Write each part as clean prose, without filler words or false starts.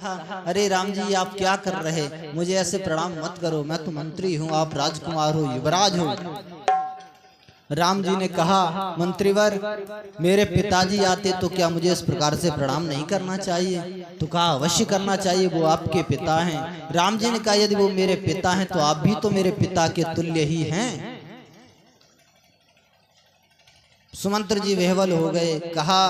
कहा, अरे राम जी आप क्या कर रहे, मुझे ऐसे प्रणाम मत करो, मैं तो मंत्री हूँ, आप राजकुमार हो, युवराज हो। राम जी ने कहा, मंत्रीवर मेरे पिताजी आते तो क्या मुझे इस प्रकार से प्रणाम नहीं करना चाहिए? तो कहा अवश्य करना चाहिए, वो आपके पिता हैं। राम जी ने कहा यदि वो मेरे पिता हैं तो आप भी तो मेरे पिता के तुल्य ही हैं। सुमंत्र जी विह्वल हो गए। कहा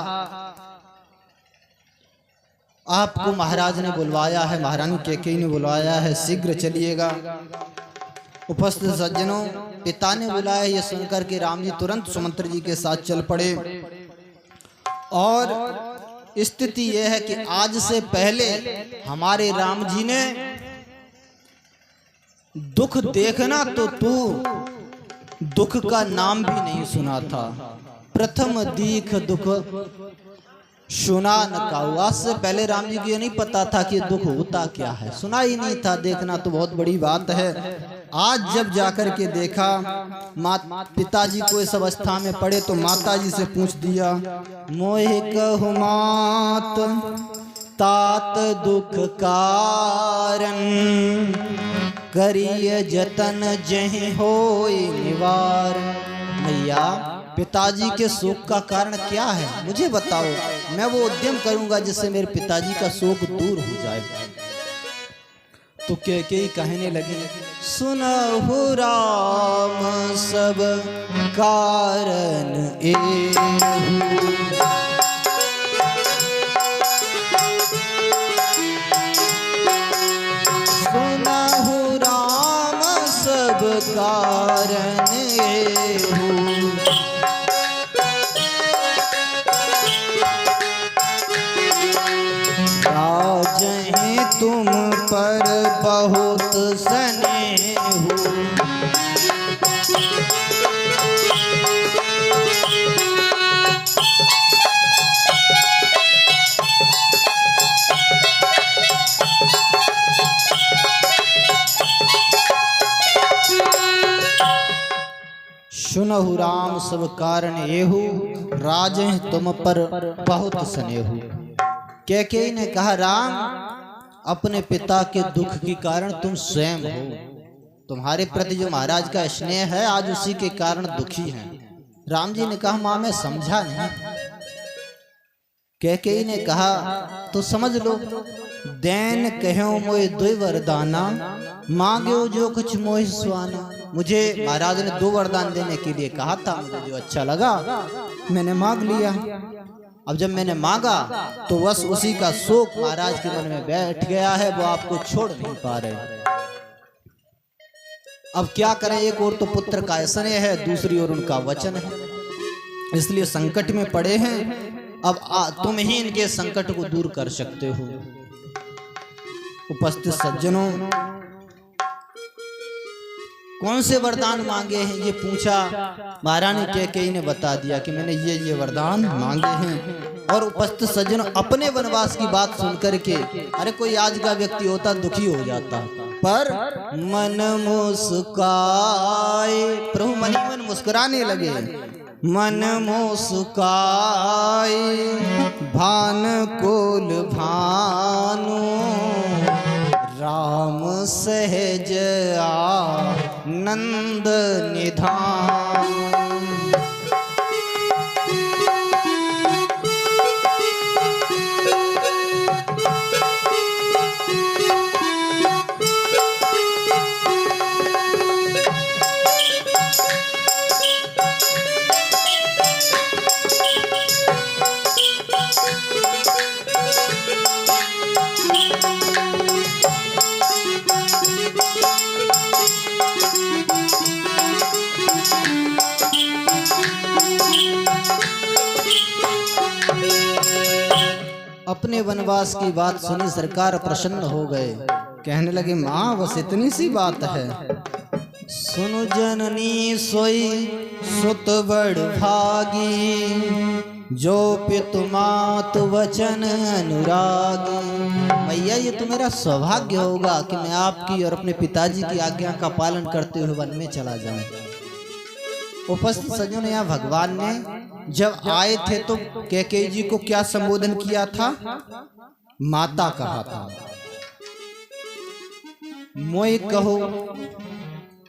आपको महाराज ने बुलवाया है, महारानी कैकेयी ने बुलवाया है, शीघ्र चलिएगा। उपस्थित सज्जनों, पिता ने बुलाया ये सुनकर के राम जी तुरंत सुमंत्र जी के साथ चल पड़े। और स्थिति यह है कि आज से पहले हमारे राम जी ने दुख देखना तो तू दुख का नाम भी नहीं सुना था। प्रथम दीख दुख सुना न काऊ। आज से पहले राम जी को ये नहीं पता था कि दुख होता क्या है, सुना ही नहीं था। देखना तो बहुत बड़ी बात है। आज जब जाकर के देखा, पिताजी को इस अवस्था में पड़े तो माताजी से पूछ दिया, मोहे कहु मात तात दुख कारण, करिय जतन जहि होय निवार। मैया पिताजी के शोक का कारण क्या है, मुझे बताओ, मैं वो उद्यम करूंगा जिससे मेरे पिताजी का शोक दूर हो जाए। तो कैकेयी कहने लगी, सुनहु राम सब कारण एहु, सुनहु राम सब कारण एहु, राजहि तुम पर बहुत स्नेहु, सुनहु राम सब कारण एहु, राजहि तुम पर बहुत स्नेहु। कैकेयी ने कहा, राम अपने पिता के दुख के कारण तुम स्वयं हो, तुम्हारे प्रति जो महाराज का स्नेह है आज उसी के कारण दुखी हैं। राम जी ने कहा, मां मैं समझा नहीं। कैकेयी ने कहा, तो समझ लो, दैन कहो मोहि दुई वरदाना, मांगो जो कुछ मोहि सुहाना। मुझे महाराज ने 2 वरदान देने के लिए कहा था, मुझे जो अच्छा लगा मैंने मांग लिया। अब जब मैंने मांगा तो बस उसी का शोक महाराज के मन में बैठ गया है, वो आपको छोड़ नहीं पा रहे। अब क्या करें, एक ओर तो पुत्र का स्नेह है, दूसरी ओर उनका वचन है, इसलिए संकट में पड़े हैं। अब तुम ही इनके संकट को दूर कर सकते हो। उपस्थित सज्जनों, कौन से वरदान मांगे हैं ये पूछा। महारानी कैकेयी ने बता दिया कि मैंने ये वरदान मांगे हैं। और उपस्थित सज्जनों, अपने वनवास की बात सुनकर के अरे कोई आज का व्यक्ति होता दुखी हो जाता, पर मन मुस्काए, प्रभु मन ही मन मुस्कुराने लगे। मन मुस्काए भान कोल भानु, राम सहज आनंद निधान। अपने वनवास की बात सुनी सरकार प्रसन्न हो गए। कहने लगे, माँ बस इतनी सी बात है। सुनु जननी सोई सुत बड़ भागी, जो पितु मात वचन अनुरागी। मैया ये तो मेरा सौभाग्य होगा कि मैं आपकी और अपने पिताजी की आज्ञा का पालन करते हुए वन में चला जाऊं। उपस्थित सज्जनों, यहाँ भगवान ने जब आए थे तो कैकेयी जी को क्या संबोधन किया था? माता कहा था। मोय कहो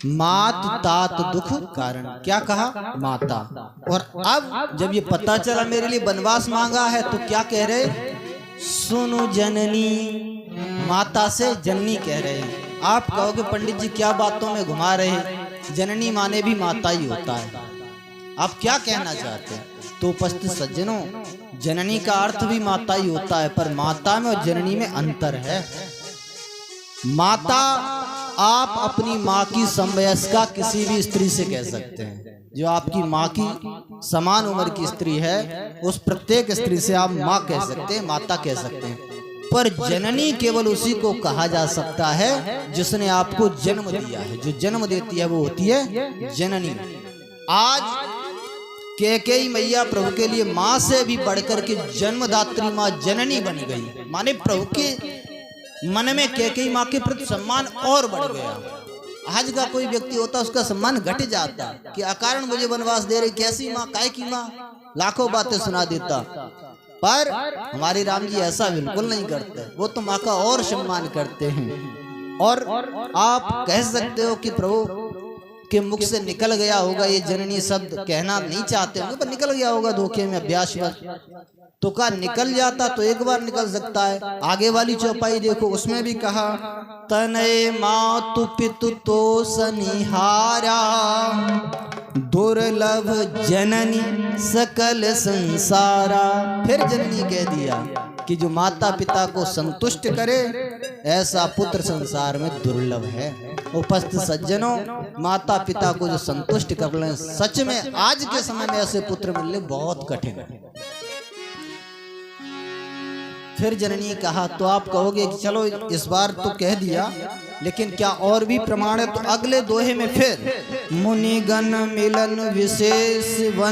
मात तात दुख कारण, क्या कहा? माता। और अब जब ये पता चला मेरे लिए वनवास मांगा है तो क्या कह रहे? सुनो जननी, माता से जननी कह रहे हैं। आप कहोगे पंडित जी क्या बातों में घुमा रहे हैं, जननी माने भी माता ही होता है, आप क्या कहना चाहते हैं? तो उपस्थित सज्जनों, जननी का अर्थ भी माता ही होता है, पर माता में और जननी में अंतर है। माता आप अपनी माँ की समवयस्का किसी भी स्त्री से कह सकते हैं, जो आपकी माँ की समान उम्र की स्त्री है, उस प्रत्येक स्त्री से आप माँ कह सकते हैं, माता कह सकते हैं। पर जननी केवल उसी को कहा जा सकता है जिसने आपको जन्म दिया है। जो जन्म देती है वो होती है जननी। आज कैकेयी मैया प्रभु के लिए माँ से भी बढ़कर के जन्मदात्री माँ जननी बन गई, माने प्रभु के मन में कैकेयी माँ के प्रति सम्मान और बढ़ गया। आज का कोई व्यक्ति होता उसका सम्मान घट जाता कि अकारण मुझे वनवास दे रही, कैसी माँ, काय की माँ, लाखों बातें सुना देता। पर हमारे राम जी ऐसा बिल्कुल नहीं करते, वो तो माँ का और सम्मान करते हैं। और आप कह सकते हो कि प्रभु के मुख से निकल गया होगा ये जननी शब्द, कहना नहीं चाहते होंगे पर निकल गया होगा धोखे में, अभ्यासवश। तो का निकल जाता तो एक बार निकल सकता है। आगे वाली चौपाई देखो, उसमें भी कहा तनय मातु पितु तो सनिहारा, दुर्लभ जननी सकल संसारा। फिर जननी कह दिया कि जो माता पिता को संतुष्ट करे ऐसा पुत्र संसार में दुर्लभ है। उपस्थित सज्जनों, माता पिता को जो संतुष्ट कर ले, सच में आज के समय में ऐसे पुत्र मिलने बहुत कठिन है। फिर जननी कहा, तो आप कहोगे कि चलो इस बार तो कह दिया, लेकिन क्या और भी प्रमाण है? तो अगले दोहे में फिर मुनिगण मिलन विशेष